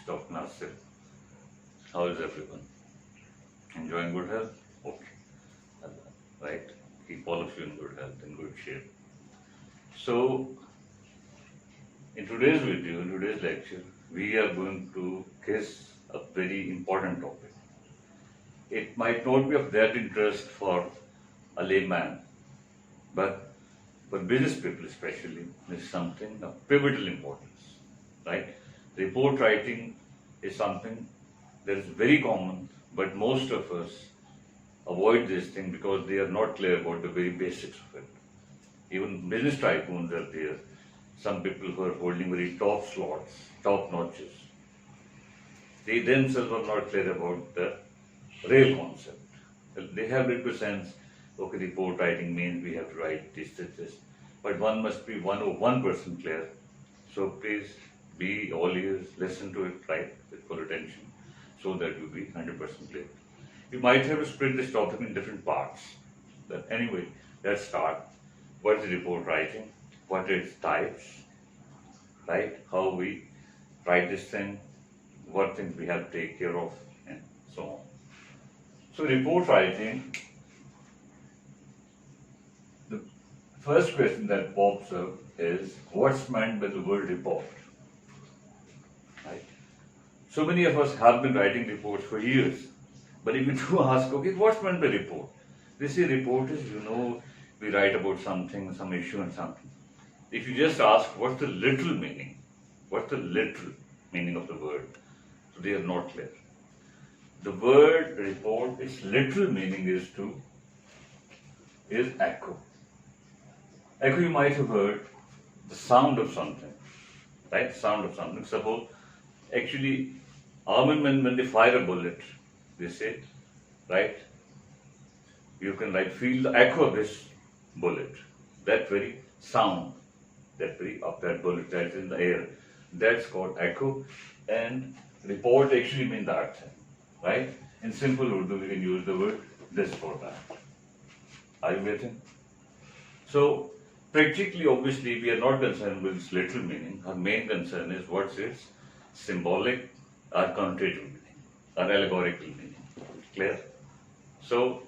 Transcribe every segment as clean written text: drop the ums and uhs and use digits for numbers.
Dr. Nasir. How is everyone? Enjoying good health? Okay. Right. Keep all of you in good health, in good shape. So, in today's video, in today's lecture, we are going to kiss a very important topic. It might not be of that interest for a layman, but for business people especially, is something of pivotal importance, right? Report writing is something that is very common, but most of us avoid this thing because they are not clear about the very basics of it. Even business tycoons are there. Some people who are holding very top slots, top notches. They themselves are not clear about the real concept. They have little sense, okay, report writing means we have to write this. But one must be 101% clear. So please be all ears, listen to it, right, with full attention, so that you be 100% clear. You might have to split this topic in different parts. But anyway, let's start. What is report writing? What are its types? Right? How we write this thing? What things we have to take care of? And so on. So report writing, the first question that pops up is, what's meant by the word report? Right? So many of us have been writing reports for years. But if you do ask, okay, what's meant by report? They say report is, we write about something, some issue and something. If you just ask, what's the literal meaning? What's the literal meaning of the word? So they are not clear. The word report, its literal meaning is echo. Echo, you might have heard the sound of something, right? Sound of something. Suppose, actually, army men, when they fire a bullet, they say, right, you can feel the echo of this bullet, that very sound, that bullet that's in the air, that's called echo. And report actually means that thing, right? In simple Urdu, we can use the word this for that. Are you getting? So, practically, obviously, we are not concerned with its literal meaning. Our main concern is what's its symbolic or connotative meaning, or allegorical meaning. Clear? So,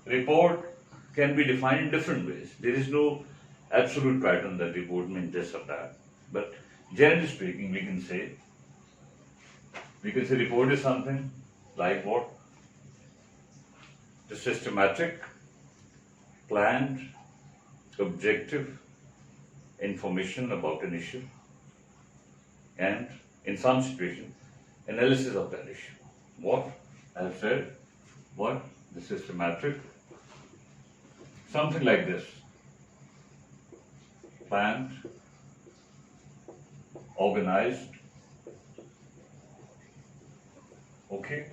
report can be defined in different ways. There is no absolute pattern that report means this or that. But generally speaking, we can say report is something like what? The systematic, planned, objective information about an issue, and in some situation, analysis of that issue. What? I have said, what? The systematic, something like this, planned, organized, okay,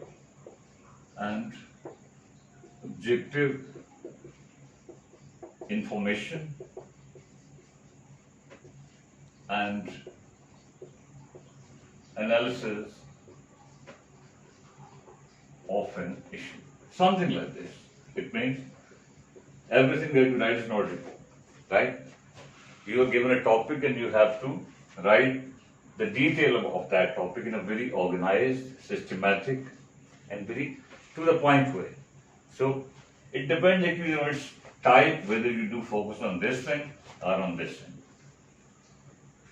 and objective information and analysis of an issue. Something like this. It means everything that you write is not report, right? You are given a topic and you have to write the detail of that topic in a very organized, systematic, and very to the point way. So it depends actually on its type, whether you do focus on this thing or on this thing.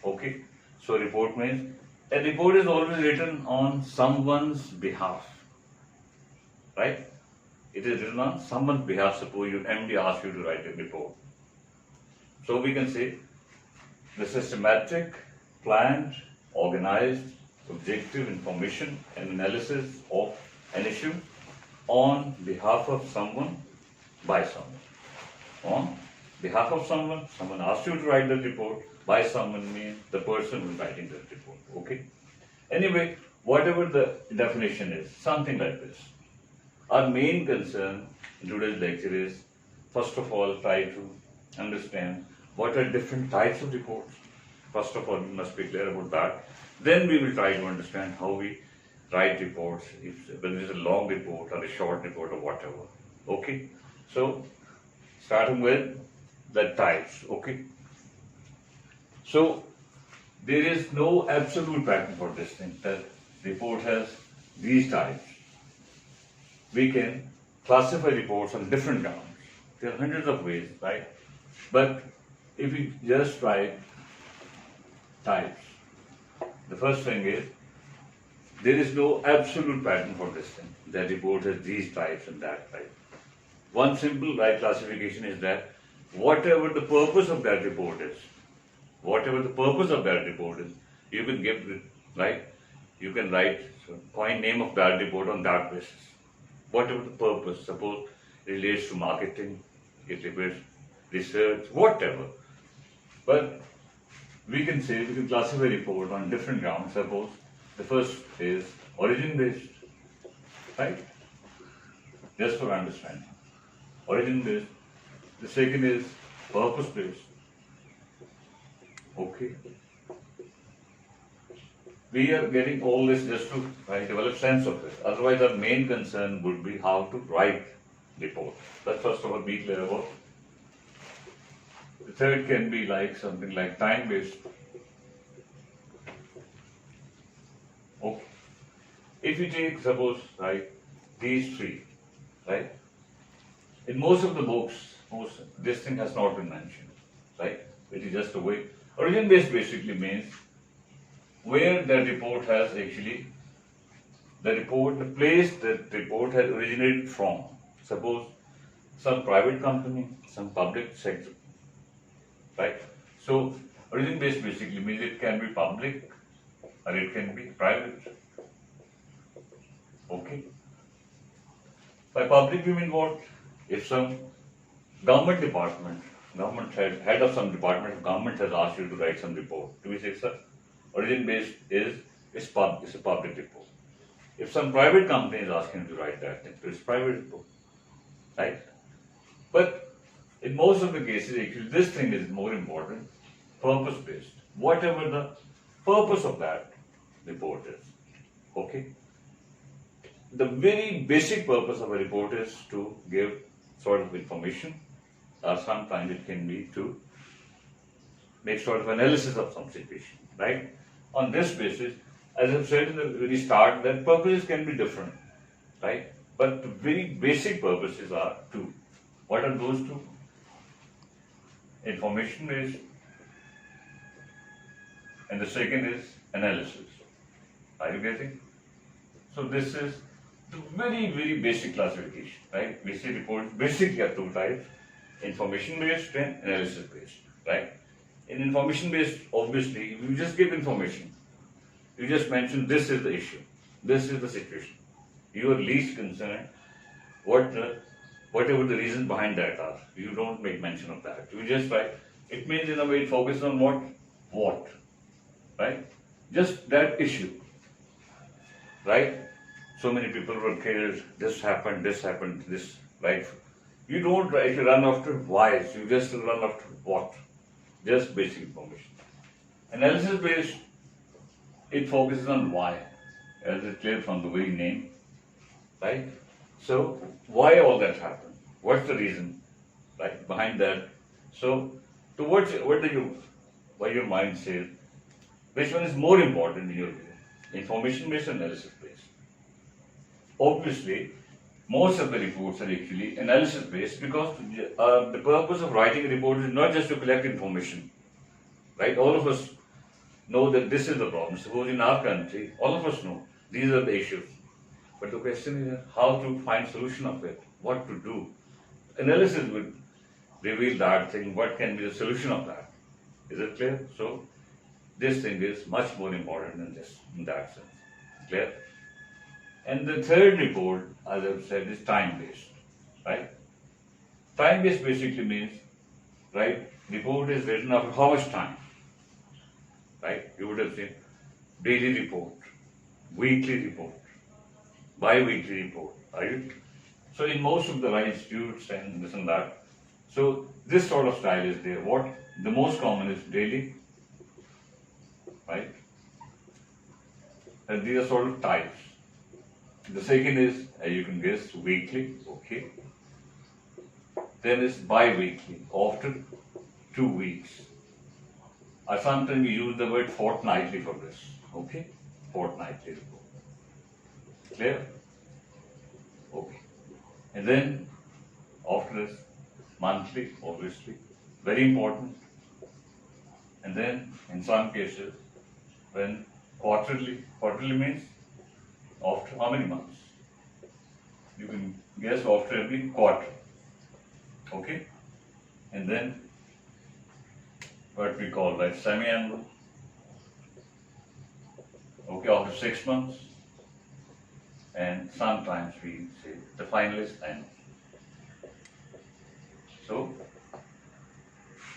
Okay? So report means a report is always written on someone's behalf. Right? It is written on someone's behalf. Suppose your MD asks you to write a report. So we can say the systematic, planned, organized, objective information and analysis of an issue on behalf of someone, by someone. On behalf of someone asks you to write the report, by someone means the person who is writing the report. Okay? Anyway, whatever the definition is, something like this. Our main concern in today's lecture is, first of all, try to understand what are different types of reports. First of all, we must be clear about that. Then we will try to understand how we write reports, whether it's a long report or a short report or whatever. Okay? So, starting with the types. Okay? So, there is no absolute pattern for this thing. That report has these types. We can classify reports on different grounds. There are hundreds of ways, right? But if we just write types, the first thing is there is no absolute pattern for this thing. That report has these types and that type. One simple right classification is that whatever the purpose of that report is, you can give it, right? You can write point name of that report on that basis. Whatever the purpose, suppose it relates to marketing, it relates research, whatever. But we can classify report on different grounds. Suppose the first is origin based, right? Just for understanding. Origin based. The second is purpose based. Okay. We are getting all this just to develop sense of it. Otherwise, our main concern would be how to write report. Let's first of all be clear about. The third can be like something like time based. Okay. If you take suppose these three, right? In most of the books, this thing has not been mentioned, right? It is just a way. Origin based basically means where the report has actually, the place that report has originated from. Suppose some private company, some public sector, right? So origin based basically means it can be public or it can be private. Okay. By public we mean what? If some government department, head of some department of government has asked you to write some report, do we say, sir, origin based is a public report. If some private company is asking you to write that, then it's private report, right? But in most of the cases, actually, this thing is more important, purpose based. Whatever the purpose of that report is, okay? The very basic purpose of a report is to give sort of information, or sometimes it can be to make sort of analysis of some situation, right? On this basis, as I've said in the very start, that purposes can be different, right? But the very basic purposes are two. What are those two? Information based, and the second is analysis. Are you getting? So this is the very, very basic classification, right? We see reports basically have two types, information based and analysis based, right? In information based, obviously, you just give information. You just mention this is the issue, this is the situation. You are least concerned whatever the reasons behind that are. You don't make mention of that. You just write, it means in a way it focuses on what, right? Just that issue, right? So many people were killed, this happened, this, right? You don't run after whys, you just run after what? Just basic information. Analysis based, it focuses on why, as it's clear from the very name, right? So, why all that happened? What's the reason, right, behind that? So, towards why your mind says, which one is more important in your view? Information based or analysis based? Obviously, most of the reports are actually analysis based because the purpose of writing a report is not just to collect information, right? All of us know that this is the problem. Suppose in our country, all of us know these are the issues. But the question is how to find solution of it, what to do. Analysis will reveal that thing, what can be the solution of that. Is it clear? So, this thing is much more important than this, in that sense. Clear? And the third report, as I've said, is time-based, right? Time-based basically means, right, report is written after how much time, right? You would have seen daily report, weekly report, bi-weekly report, right? So in most of the institutes and this and that, so this sort of style is there. What the most common is daily, right? And these are sort of types. The second is, as you can guess, weekly, okay. Then is bi-weekly, after 2 weeks. Or sometimes we use the word fortnightly for this, okay? Fortnightly report. Clear? Okay. And then after this, monthly, obviously, very important. And then in some cases, when quarterly means after how many months? You can guess after every quarter. Okay? And then what we call like semi-annual. Okay, after 6 months. And sometimes we say the final is annual. So,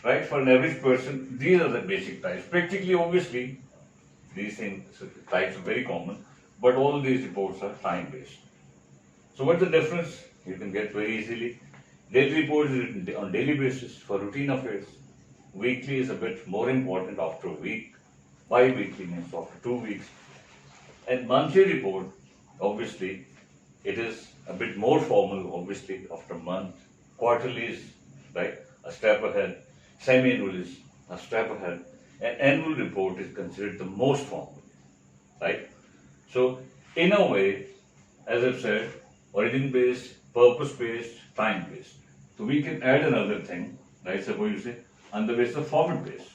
right, for an average person, these are the basic types. Practically, obviously, these types are very common, but all these reports are time-based. So what's the difference? You can get very easily. Daily report is written on daily basis for routine affairs. Weekly is a bit more important after a week. Bi-weekly means after 2 weeks. And monthly report, obviously, it is a bit more formal, obviously, after a month. Quarterly is, right, a step ahead. Semi-annual is a step ahead. And annual report is considered the most formal, right? So, in a way, as I've said, origin-based, purpose-based, time-based. So we can add another thing, right? Suppose you say, on the basis of format-based.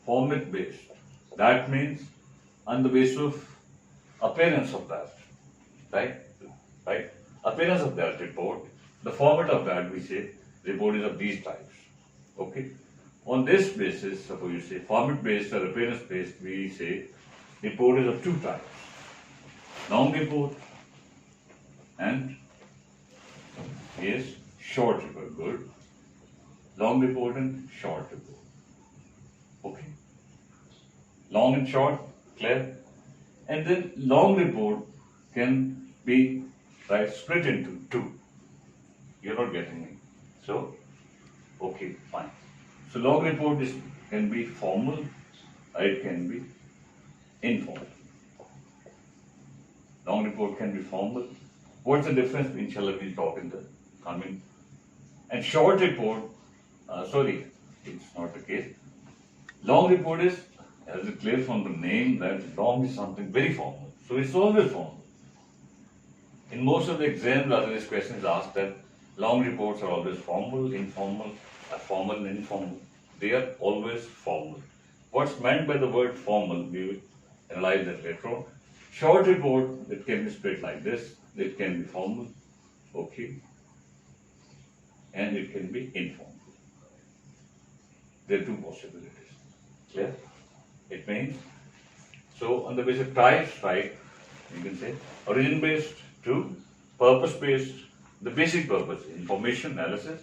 Format-based. That means on the basis of appearance of that, right? Right? Appearance of that report, the format of that we say report is of these types. Okay? On this basis, suppose you say format-based or appearance-based, we say report is of two types. Long report and yes, short report. Good. Long report and short report. Okay. Long and short, clear? And then long report can be split into two. You're not getting me. So, okay, fine. So long report can be formal, or it can be informal. Long report can be formal. What's the difference? Inshallah, we'll talk in the coming. And short report, sorry, it's not the case. Long report is, as it clear from the name, that long is something very formal. So it's always formal. In most of the exams, rather this question is asked that long reports are always formal, informal, formal and informal. They are always formal. What's meant by the word formal, we will analyze that later on. Short report, it can be split like this. It can be formal, okay, and it can be informal. There are two possibilities. Clear? It means, so on the basis of types, right, you can say origin-based to purpose-based, the basic purpose, information analysis,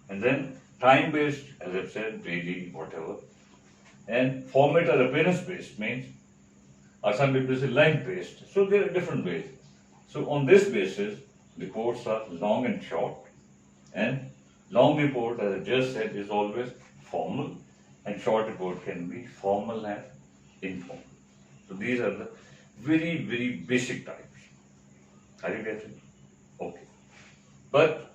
and then time-based, as I've said, daily, whatever, and format or appearance-based means, or some people say length-based. So there are different ways. So on this basis, reports are long and short, and long report, as I just said, is always formal, and short report can be formal and informal. So these are the very, very basic types. Are you getting it? Okay. But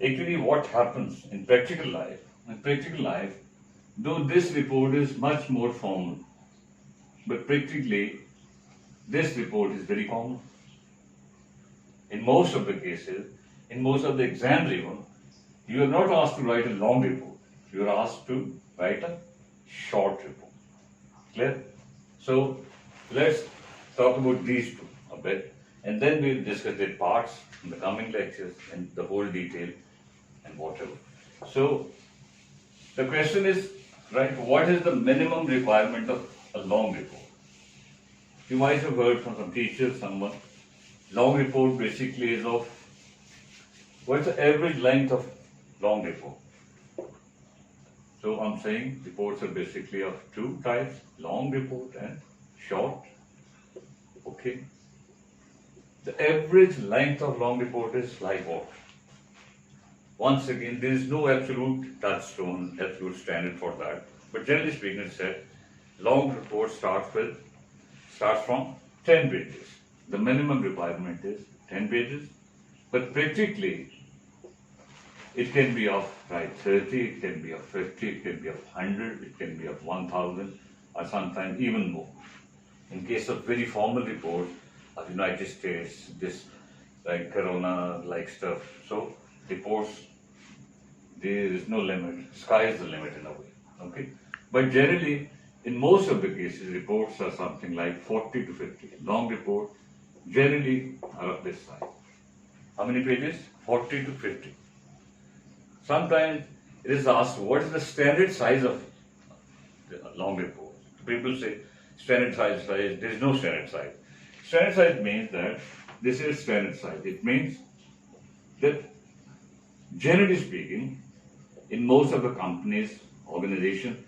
actually what happens in practical life, though this report is much more formal, but practically this report is very common. In most of the cases, in most of the exams even, you are not asked to write a long report. You are asked to write a short report. Clear? So let's talk about these two a bit, and then we'll discuss their parts in the coming lectures and the whole detail and whatever. So the question is, right, what is the minimum requirement of a long report? You might have heard from some teachers, someone, long report basically is of, what's the average length of long report? So I'm saying reports are basically of two types, long report and short. Okay. The average length of long report is like what? Once again, there is no absolute touchstone, absolute standard for that. But generally speaking, it's said long report starts from 10 pages. The minimum requirement is 10 pages. But practically, it can be of 30, it can be of 50, it can be of 100, it can be of 1000, or sometimes even more. In case of very formal reports, of United States, this like corona like stuff. So reports, there is no limit. Sky is the limit in a way. Okay. But generally, in most of the cases, reports are something like 40 to 50. Long report generally are of this size. How many pages? 40 to 50. Sometimes it is asked, what is the standard size of the long report? People say standard size. There is no standard size. Standard size means that this is standard size. It means that generally speaking, in most of the companies, organization,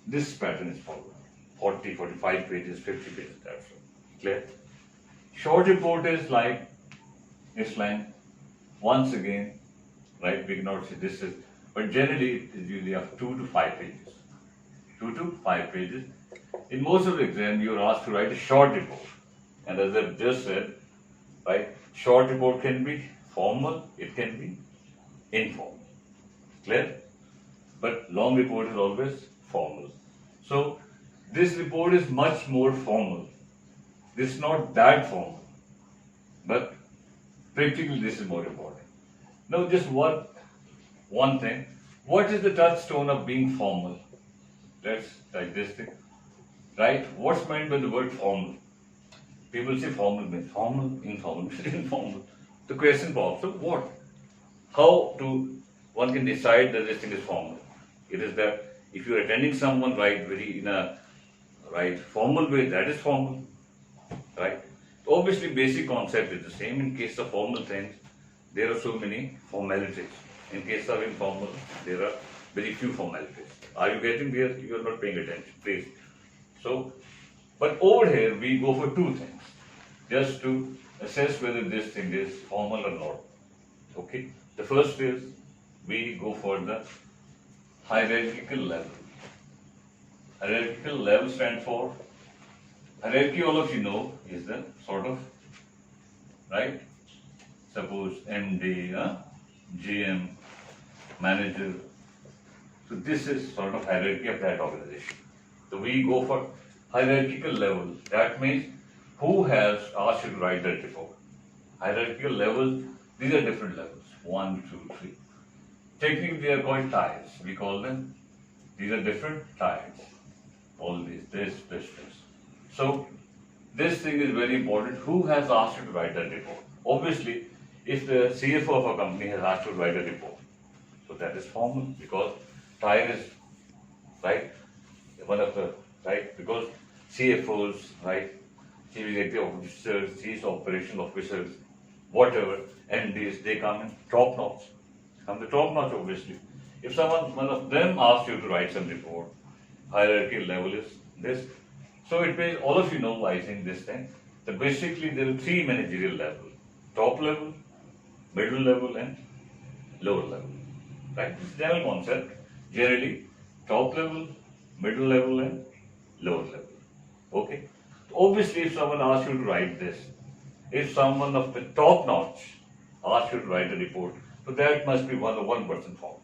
this pattern is followed. 40, 45 pages, 50 pages, that's all. Clear? Short report is like, it's like, once again, right, we cannot say this is, but generally it is usually of 2 to 5 pages. 2 to 5 pages. In most of the exam, you are asked to write a short report. And as I've just said, right, short report can be formal, it can be informal. Clear? But long report is always formal. So this report is much more formal. This is not that formal. But practically this is more important. Now just one thing. What is the touchstone of being formal? Let's like this thing. Right? What's meant by the word formal? People say formal means formal, informal means informal. The question pops up, what? How to one can decide that this thing is formal? It is that if you are attending someone right very in a right formal way, that is formal. Right? Obviously basic concept is the same. In case of formal things, there are so many formalities. In case of informal, there are very few formalities. Are you getting there? You are not paying attention, please. So, but over here we go for two things, just to assess whether this thing is formal or not. Okay. The first is we go for the hierarchical level. Hierarchical level stands for hierarchy. All of you know is the sort of right. Suppose MD, GM, manager. So this is sort of hierarchy of that organization. So we go for hierarchical level. That means who has asked you to write that report. Hierarchical levels, these are different levels. 1, 2, 3. Technically they are called tiers. We call them, these are different tiers. All these, this. So this thing is very important. Who has asked you to write that report? Obviously, if the CFO of a company has asked you to write a report, so that is formal because tier is right. One of the right because CFOs, right, chief executive officers, chief operational officers, whatever, MDs, they come in top notch. Come the top notch, obviously. If one of them asks you to write some report, hierarchy level is this. So it means all of you know, I think this thing, that basically there are three managerial levels: top level, middle level, and lower level. Right? This is general concept. Generally, top level, middle level, and lower level. Okay? Obviously, if someone asks you to write this, if someone of the top notch asks you to write a report, so that must be one person form.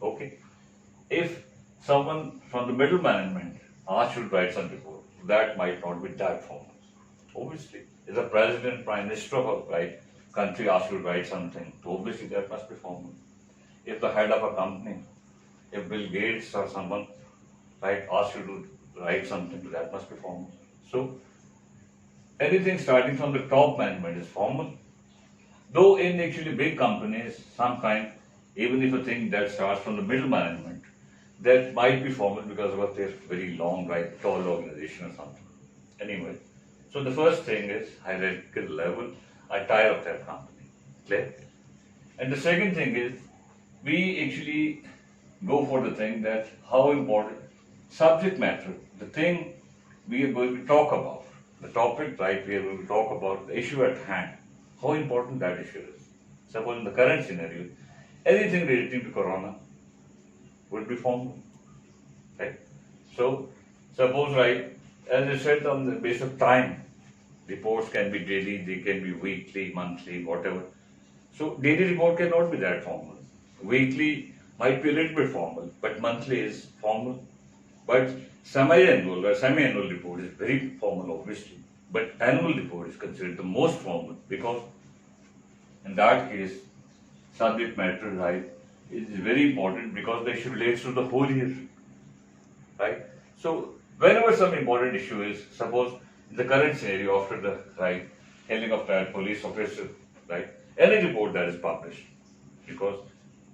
Okay? If someone from the middle management asks you to write some report, that might not be that formal. Obviously, if the president, prime minister of a right country asks you to write something, so obviously that must be formal. If the head of a company, if Bill Gates or someone right asks you to write something, that must be formal. So anything starting from the top management is formal. Though in actually big companies, sometimes even if a thing that starts from the middle management, that might be formal because of their very long, right, tall organization or something. Anyway, so the first thing is hierarchical level, a tier of that company. Clear? And the second thing is we actually go for the thing that how important subject matter, the thing we are going to talk about, the topic, right, we are going to talk about the issue at hand, how important that issue is. Suppose in the current scenario, anything relating to corona would be formal, right? So, suppose, right, as I said, on the basis of time, reports can be daily, they can be weekly, monthly, whatever. So, daily report cannot be that formal. Weekly might be a little bit formal, but monthly is formal. But semi-annual report is very formal, obviously, But annual report is considered the most formal because in that case, subject matter, right, is very important because the issue relates to the whole year, right? So whenever some important issue is, suppose in the current scenario after the right killing of that police officer, right, any report that is published, because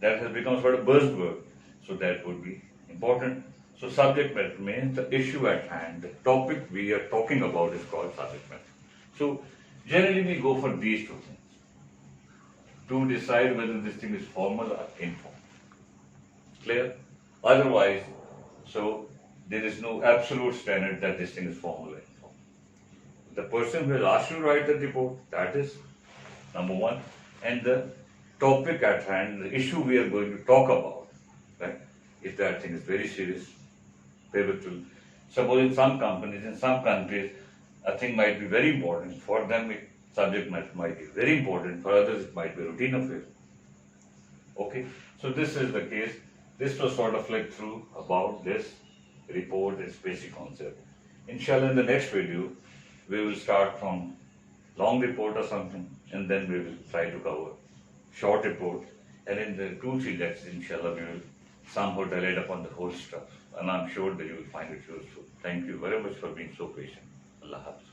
that has become sort of buzzword, so that would be important. So subject matter means the issue at hand, the topic we are talking about is called subject matter. So generally we go for these two things to decide whether this thing is formal or informal. Clear? Otherwise, so there is no absolute standard that this thing is formal or informal. The person who has asked you to write the report, that is number one, and the topic at hand, the issue we are going to talk about, right? If that thing is very serious, pivotal. Suppose in some companies, in some countries, a thing might be very important. For them, subject matter might be very important. For others, it might be a routine affair. Okay, so this is the case. This was sort of like through about this report, its basic concept. Inshallah, in the next video, we will start from long report or something, and then we will try to cover short report. And in the 2-3 lectures, inshallah, we will somehow dilate upon the whole stuff. And I'm sure that you will find it useful. Thank you very much for being so patient. Allah Hafiz.